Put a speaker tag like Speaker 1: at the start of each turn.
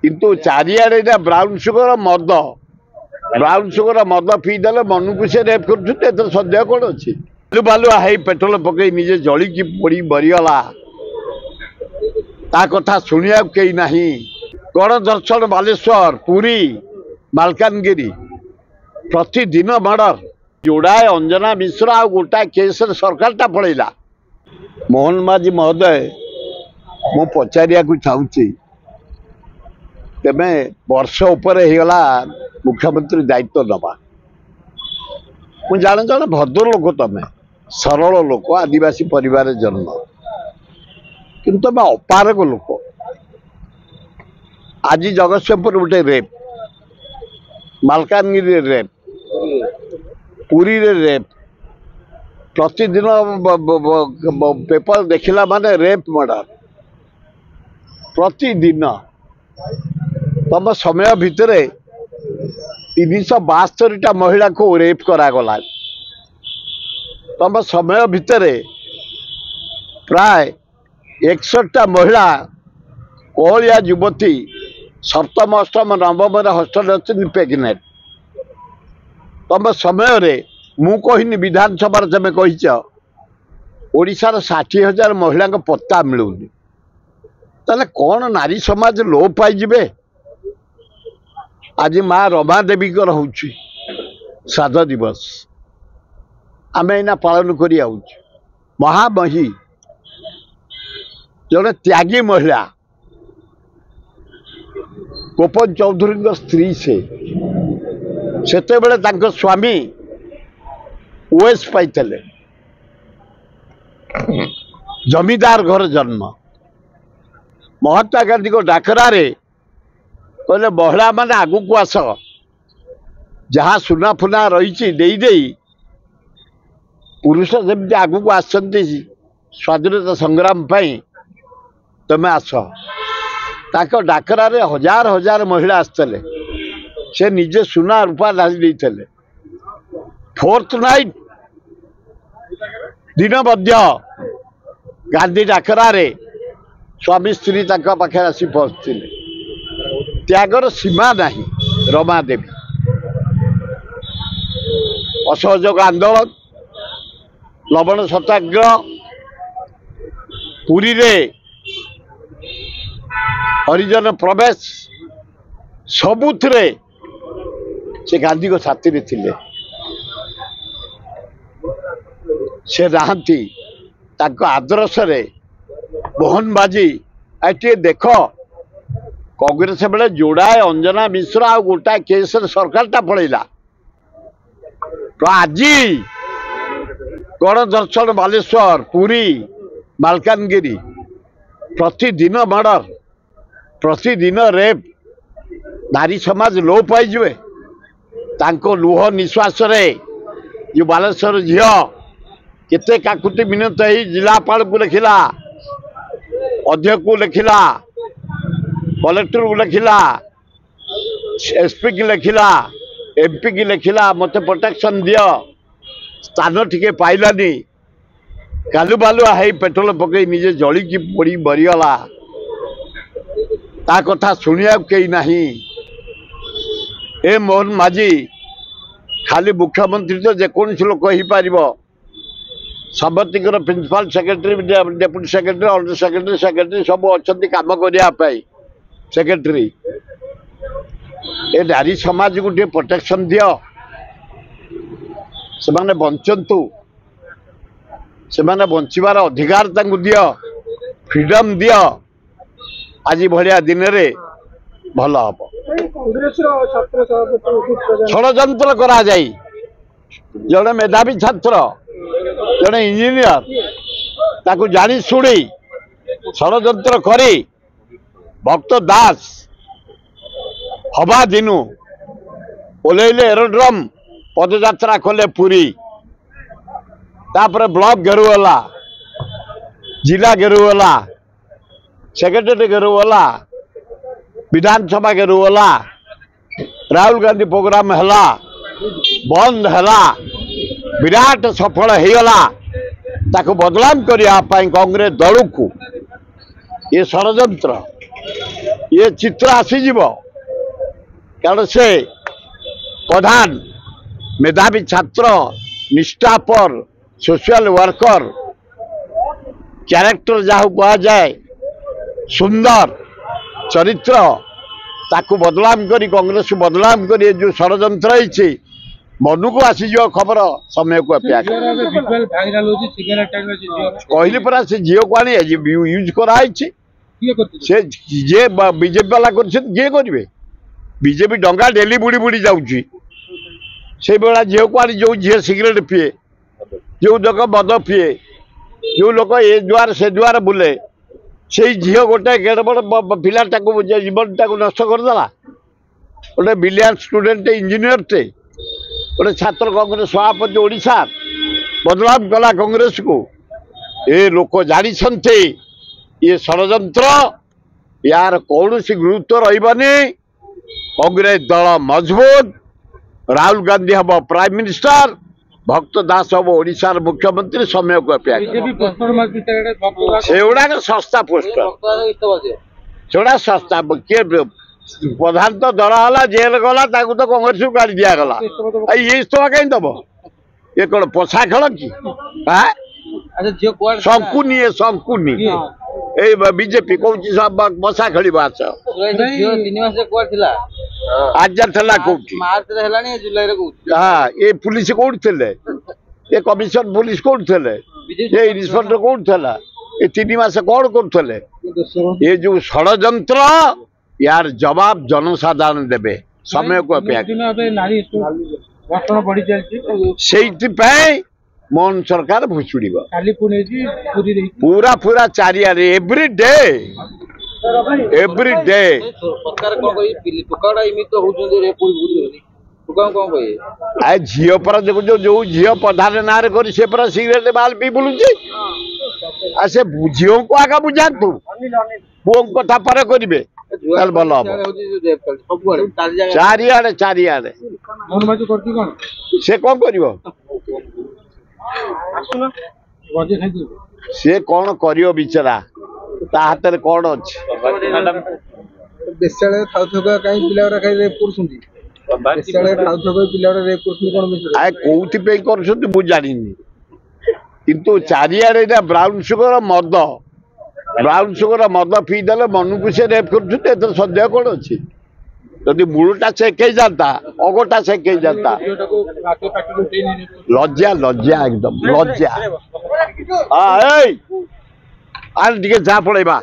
Speaker 1: किंतु चारिआडे brown sugar मद पीदेले मन को से रेप कर सन्देह कौन अच्छी बालुआ है पेट्रोल पकई निजे जलिकी पड़ी मरीगला ता कथा शुणा कई ना गणदर्शन बालेश्वर पुरी मालकानगिरी प्रतिदिन मर्डर जोड़ाए अंजना मिश्र आ गोटाए केस सरकार टा पड़ेगा मोहन माझी महोदय मु पचारिया चाहूँगी तेमे वर्ष उपर होगला मुख्यमंत्री दायित्व नवा मुझे जाने जाने भद्र लोक तमें सरल लोक आदिवासी परिवार जन्म किंतु तुम अपारक लोक आज जगतसिंहपुर गोटे रेप मालकानगिरी रेप पुरी रे रेप प्रतिदिन पेपर देखला माने रेप मर्डर प्रतिदिन तम समय भितर 372 महिला को रेप करागला तम समय भितर प्राय 61 महिला कलिया युवती सप्तम अष्टम नवम हस्टल अच्छी प्रेग्नेंट तम समय रे मु कहनी विधानसभा तुम कहीच ओडिशार 60,000 महिला पत्ता मिलूनी ताले कौन नारी समाज लोप पाइबे आज माँ रमा देवी श्राद्ध दिवस आम एना पालन कर महामही जड़े त्यागी महिला गोपन चौधरी स्त्री से बेले स्वामी ओएस पाइले जमीदार घर जन्म महात्मा गांधी को डाकरा कहले महिला माने आगु को आस जहाँ सुना फुना रही दे पुरुष जमी आगु को आसती स्वाधीनता संग्राम तुम्हें आस डाकरा हजार हजार महिला आसते से निजे सुना रूपा ढाली फोर्थ नाइट दिन मध्य गांधी डाकरा स्वामी स्त्री पाखे आसी पहुँचते त्यागर सीमा नहीं रमा देवी असहयोग आंदोलन लवण सत्याग्रह पुरी रे हरिजन प्रवेश सबुथिरे से गांधी को छाती रे थिले से नहांती ताको आदर्श रे मोहन बाजी आटे देख कांग्रेस बेले जोड़ाए अंजना मिश्र आ गोटाए केस सरकार टा पड़ेगा तो आज गणदर्शन बालेश्वर पुरी मालकानगिरी प्रतिदिन मर्डर प्रतिदिन रेप नारी समाज लोप पाइबे तांको लुह निश्वास रे जो बालेश्वर झील केते काकुति मिनत ही जिलापाल को लिखिला अध्यक्ष को लिखिला कलेक्टर को लिखिला एसपी की लिखिला एमपी की लिखिला मत प्रोटेक्शन दियो स्थान टिके पाइलानी कालू बालुआ है पेट्रोल पकई निजे जलिकी पड़ी मरीगला ता कथा शुणा कई ना ए मोहन माझी खाली मुख्यमंत्री तो जेकोसी लोक हो पार समस्त principal secretary deputy secretary under secretary secretary सब अच्छा कम करने सेक्रेटरी ए नारी समाज को प्रोटेक्शन दियो से माने बंचंतु से माने बंचिबार अधिकार तांकु दियो फ्रीडम दियो आज भलिया दिन रे भल हम षड्यंत्र करा जाई जड़े मेधावी छात्र जड़े इंजीनियर ताकू जानी शुणी षड्यंत्र करी भक्त दास हवा दिनु ओल्ले एरोड्रम पदयात्रा कले पुरी तापर ब्लॉक घेरुला जिला घेरुला सेक्रेटरी घेरुला विधानसभा घेरुला राहुल गांधी प्रोग्राम है बंद है विराट सफल होगला ताको बदनाम करने कांग्रेस दल को ये षड्यंत्र ये चित्र आसीजिव कारण से प्रधान मेधावी छात्र निष्ठापर सोशल वर्कर क्यारेक्टर जहाँ कह जाए सुंदर चरित्र ताकू बदलाम करी कांग्रेस बदलाम करी जो षड्यंत्र है मन को आसीज खबर समय को अपेक्षा कहली परा से झील को आनी यूज कराई से जे बीजेपी वाला करे बीजेपी डंगा डेली बुड़ी बुड़ी जाऊँगी से बेला झील को आनी जो झील सिगरेट पीए जो लोक मद पीए जो लोक ए द्वार से द्वार बुले से झील गोटे केड़ बड़ पिला जीवन टाक नष्ट करदेला गोटे ब्रिलियंट स्टूडेंट इंजीनियर टे गोटे छात्र कांग्रेस सभापति ओडिशा बदलाव कला कांग्रेस को ए लोक जानी ये षड्यंत्र यार कौन सी गुरुत्व रही कांग्रेस दल मजबूत राहुल गांधी हम प्राइम मिनिस्टर भक्त दास हम ओडिशार मुख्यमंत्री समय को अपेक्षा सेगुड़ाक सस्ता पोस्टर सेगुड़ा सस्ता किए प्रधान तो दर है जेल गला तो कांग्रेस को गाड़ी दिगला ये इस्तफा कहीं दब ये कौन पोषा खेल कि शंकुनी शंकुनी बीजेपी कौन बसा खेल आज हाँ ये पुलिस कौन थे ये कमिशन पुलिस कौन थे ये इन्सपेक्टर कौन था ये 3 मास कौन करते ये जो षड्यंत्र यार जवाब जनसाधारण देवे समय को अपेक्षा मोहन सरकार भुषुड़ पूरा पूरा चारिआडे एवरी डे झील पर देखो जो झील प्रधान ना से सिगरेट माल पी बुलू से झील को आगे बुझा तू पुओ कथा पर करेंगे भल हम चारिआडे चारिआडे से कौन कर सी कौन कर बिचरा ता हाथ में कौन अच्छे कौन जानी किंतु चारिआडे ब्राउन सुगर मद पीदे मन को से रेप कर सन्देह कौन अच्छी जदि मूलटा चेक हो जाता अगटा चेक हो जाता लज्जा लज्जा एकदम लज्जा हाँ टे जा पड़ेगा।